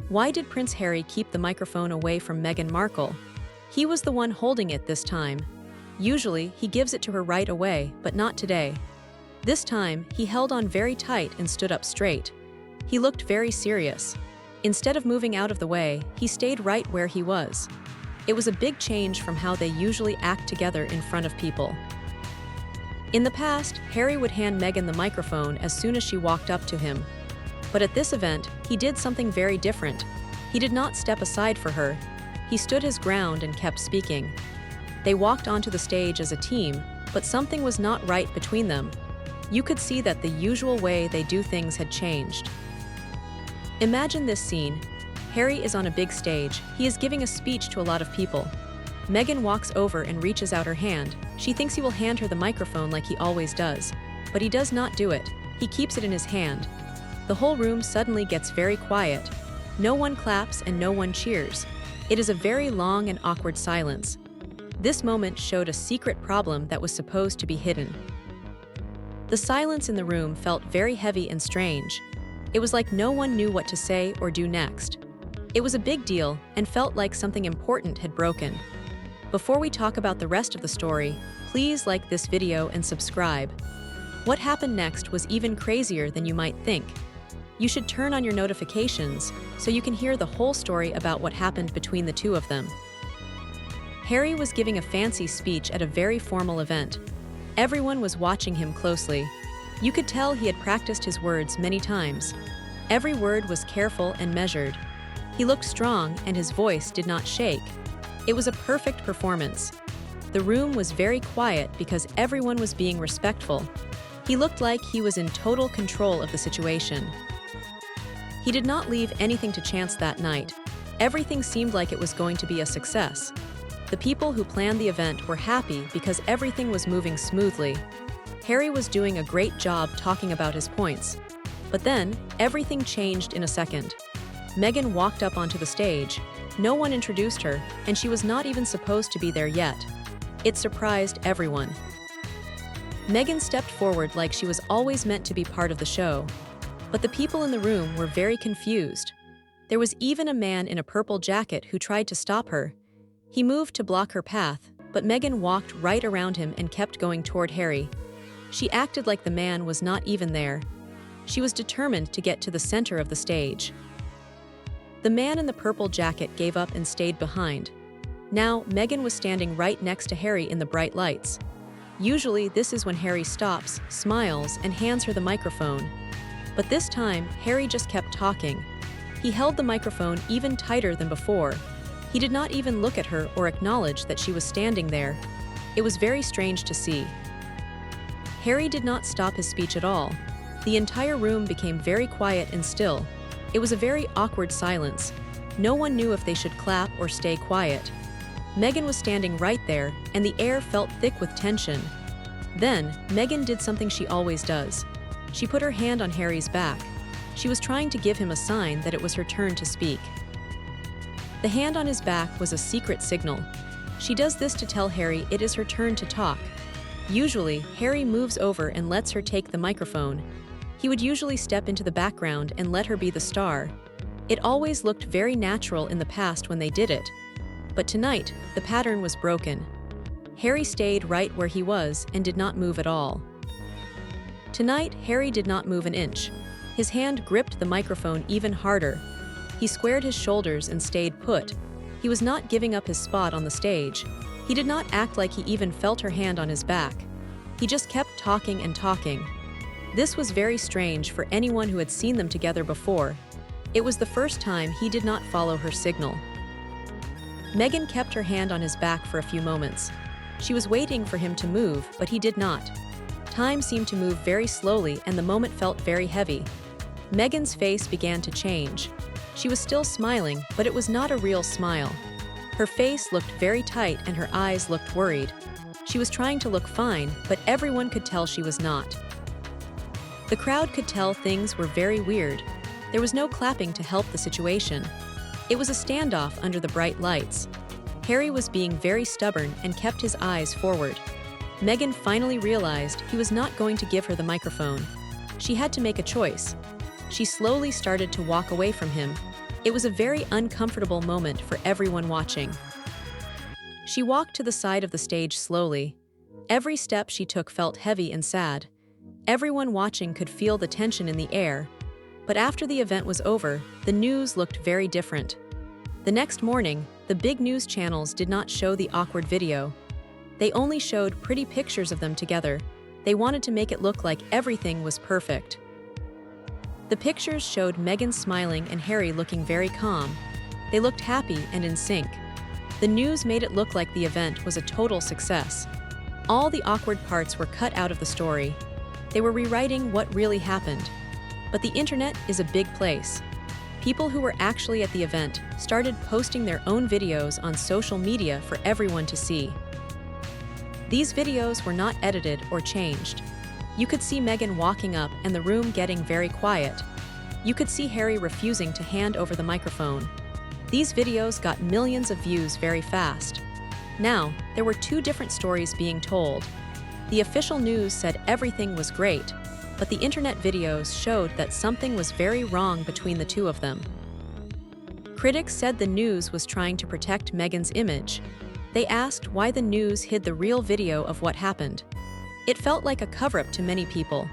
Why did Prince Harry keep the microphone away from Meghan Markle? He was the one holding it this time. Usually, he gives it to her right away, but not today. This time, he held on very tight and stood up straight. He looked very serious. Instead of moving out of the way, he stayed right where he was. It was a big change from how they usually act together in front of people. In the past, Harry would hand Meghan the microphone as soon as she walked up to him. But at this event, he did something very different. He did not step aside for her. He stood his ground and kept speaking. They walked onto the stage as a team, but something was not right between them. You could see that the usual way they do things had changed. Imagine this scene. Harry is on a big stage. He is giving a speech to a lot of people. Meghan walks over and reaches out her hand. She thinks he will hand her the microphone like he always does, but he does not do it. He keeps it in his hand. The whole room suddenly gets very quiet. No one claps and no one cheers. It is a very long and awkward silence. This moment showed a secret problem that was supposed to be hidden. The silence in the room felt very heavy and strange. It was like no one knew what to say or do next. It was a big deal and felt like something important had broken. Before we talk about the rest of the story, please like this video and subscribe. What happened next was even crazier than you might think. You should turn on your notifications so you can hear the whole story about what happened between the two of them. Harry was giving a fancy speech at a very formal event. Everyone was watching him closely. You could tell he had practiced his words many times. Every word was careful and measured. He looked strong and his voice did not shake. It was a perfect performance. The room was very quiet because everyone was being respectful. He looked like he was in total control of the situation. He did not leave anything to chance that night. Everything seemed like it was going to be a success. The people who planned the event were happy because everything was moving smoothly. Harry was doing a great job talking about his points. But then, everything changed in a second. Meghan walked up onto the stage. No one introduced her, and she was not even supposed to be there yet. It surprised everyone. Meghan stepped forward like she was always meant to be part of the show. But the people in the room were very confused. There was even a man in a purple jacket who tried to stop her. He moved to block her path, but Meghan walked right around him and kept going toward Harry. She acted like the man was not even there. She was determined to get to the center of the stage. The man in the purple jacket gave up and stayed behind. Now, Meghan was standing right next to Harry in the bright lights. Usually, this is when Harry stops, smiles, and hands her the microphone. But this time, Harry just kept talking. He held the microphone even tighter than before. He did not even look at her or acknowledge that she was standing there. It was very strange to see. Harry did not stop his speech at all. The entire room became very quiet and still. It was a very awkward silence. No one knew if they should clap or stay quiet. Meghan was standing right there, and the air felt thick with tension. Then, Meghan did something she always does. She put her hand on Harry's back. She was trying to give him a sign that it was her turn to speak. The hand on his back was a secret signal. She does this to tell Harry it is her turn to talk. Usually, Harry moves over and lets her take the microphone. He would usually step into the background and let her be the star. It always looked very natural in the past when they did it. But tonight, the pattern was broken. Harry stayed right where he was and did not move at all. Tonight, Harry did not move an inch. His hand gripped the microphone even harder. He squared his shoulders and stayed put. He was not giving up his spot on the stage. He did not act like he even felt her hand on his back. He just kept talking and talking. This was very strange for anyone who had seen them together before. It was the first time he did not follow her signal. Meghan kept her hand on his back for a few moments. She was waiting for him to move, but he did not. Time seemed to move very slowly and the moment felt very heavy. Meghan's face began to change. She was still smiling, but it was not a real smile. Her face looked very tight and her eyes looked worried. She was trying to look fine, but everyone could tell she was not. The crowd could tell things were very weird. There was no clapping to help the situation. It was a standoff under the bright lights. Harry was being very stubborn and kept his eyes forward. Meghan finally realized he was not going to give her the microphone. She had to make a choice. She slowly started to walk away from him. It was a very uncomfortable moment for everyone watching. She walked to the side of the stage slowly. Every step she took felt heavy and sad. Everyone watching could feel the tension in the air. But after the event was over, the news looked very different. The next morning, the big news channels did not show the awkward video. They only showed pretty pictures of them together. They wanted to make it look like everything was perfect. The pictures showed Meghan smiling and Harry looking very calm. They looked happy and in sync. The news made it look like the event was a total success. All the awkward parts were cut out of the story. They were rewriting what really happened. But the internet is a big place. People who were actually at the event started posting their own videos on social media for everyone to see. These videos were not edited or changed. You could see Meghan walking up and the room getting very quiet. You could see Harry refusing to hand over the microphone. These videos got millions of views very fast. Now, there were two different stories being told. The official news said everything was great, but the internet videos showed that something was very wrong between the two of them. Critics said the news was trying to protect Meghan's image. They asked why the news hid the real video of what happened. It felt like a cover-up to many people.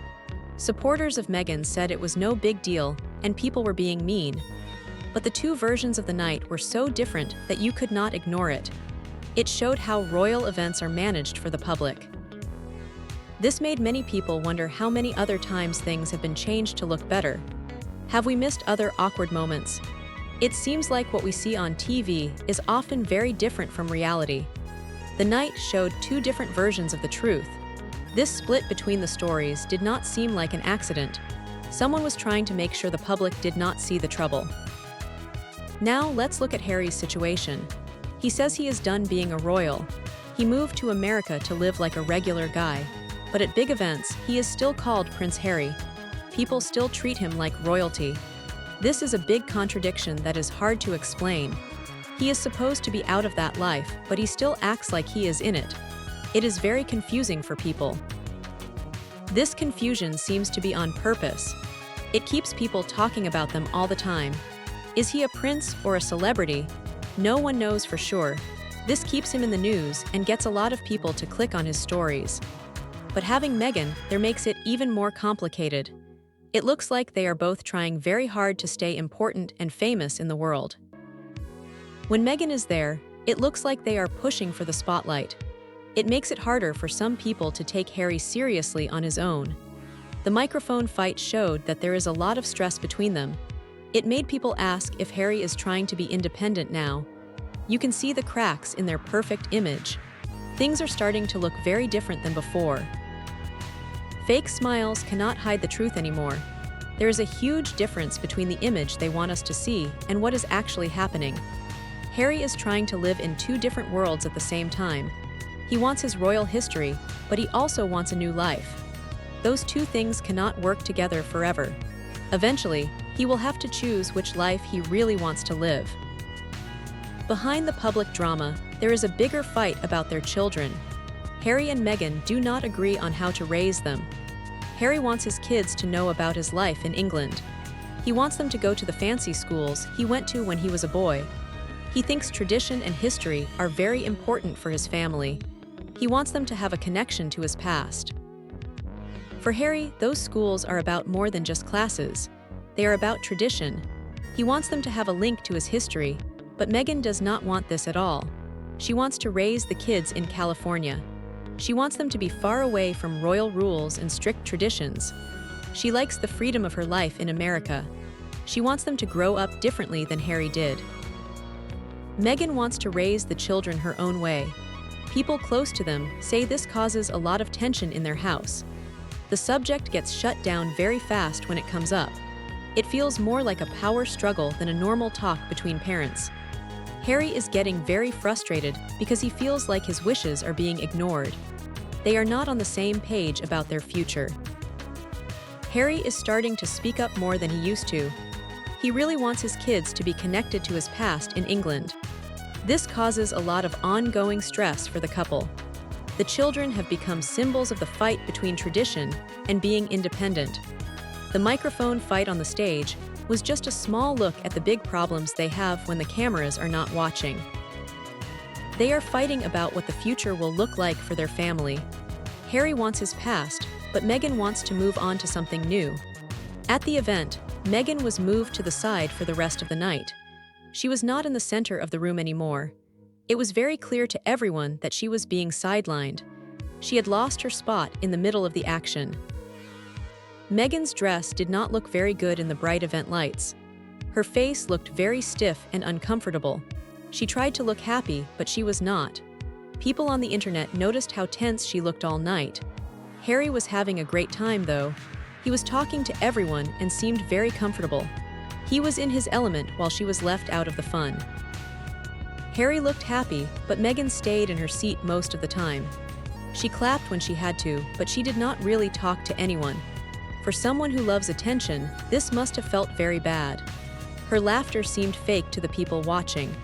Supporters of Meghan said it was no big deal and people were being mean. But the two versions of the night were so different that you could not ignore it. It showed how royal events are managed for the public. This made many people wonder how many other times things have been changed to look better. Have we missed other awkward moments? It seems like what we see on TV is often very different from reality. The night showed two different versions of the truth. This split between the stories did not seem like an accident. Someone was trying to make sure the public did not see the trouble. Now let's look at Harry's situation. He says he is done being a royal. He moved to America to live like a regular guy. But at big events, he is still called Prince Harry. People still treat him like royalty. This is a big contradiction that is hard to explain. He is supposed to be out of that life, but he still acts like he is in it. It is very confusing for people. This confusion seems to be on purpose. It keeps people talking about them all the time. Is he a prince or a celebrity? No one knows for sure. This keeps him in the news and gets a lot of people to click on his stories. But having Meghan there makes it even more complicated. It looks like they are both trying very hard to stay important and famous in the world. When Meghan is there, it looks like they are pushing for the spotlight. It makes it harder for some people to take Harry seriously on his own. The microphone fight showed that there is a lot of stress between them. It made people ask if Harry is trying to be independent now. You can see the cracks in their perfect image. Things are starting to look very different than before. Fake smiles cannot hide the truth anymore. There is a huge difference between the image they want us to see and what is actually happening. Harry is trying to live in two different worlds at the same time. He wants his royal history, but he also wants a new life. Those two things cannot work together forever. Eventually, he will have to choose which life he really wants to live. Behind the public drama, there is a bigger fight about their children. Harry and Meghan do not agree on how to raise them. Harry wants his kids to know about his life in England. He wants them to go to the fancy schools he went to when he was a boy. He thinks tradition and history are very important for his family. He wants them to have a connection to his past. For Harry, those schools are about more than just classes. They are about tradition. He wants them to have a link to his history, but Meghan does not want this at all. She wants to raise the kids in California. She wants them to be far away from royal rules and strict traditions. She likes the freedom of her life in America. She wants them to grow up differently than Harry did. Meghan wants to raise the children her own way. People close to them say this causes a lot of tension in their house. The subject gets shut down very fast when it comes up. It feels more like a power struggle than a normal talk between parents. Harry is getting very frustrated because he feels like his wishes are being ignored. They are not on the same page about their future. Harry is starting to speak up more than he used to. He really wants his kids to be connected to his past in England. This causes a lot of ongoing stress for the couple. The children have become symbols of the fight between tradition and being independent. The microphone fight on the stage was just a small look at the big problems they have when the cameras are not watching. They are fighting about what the future will look like for their family. Harry wants his past, but Meghan wants to move on to something new. At the event, Meghan was moved to the side for the rest of the night. She was not in the center of the room anymore. It was very clear to everyone that she was being sidelined. She had lost her spot in the middle of the action. Meghan's dress did not look very good in the bright event lights. Her face looked very stiff and uncomfortable. She tried to look happy, but she was not. People on the internet noticed how tense she looked all night. Harry was having a great time, though. He was talking to everyone and seemed very comfortable. He was in his element while she was left out of the fun. Harry looked happy, but Meghan stayed in her seat most of the time. She clapped when she had to, but she did not really talk to anyone. For someone who loves attention, this must have felt very bad. Her laughter seemed fake to the people watching.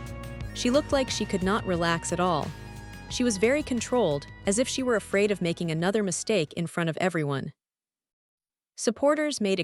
She looked like she could not relax at all. She was very controlled, as if she were afraid of making another mistake in front of everyone. Supporters made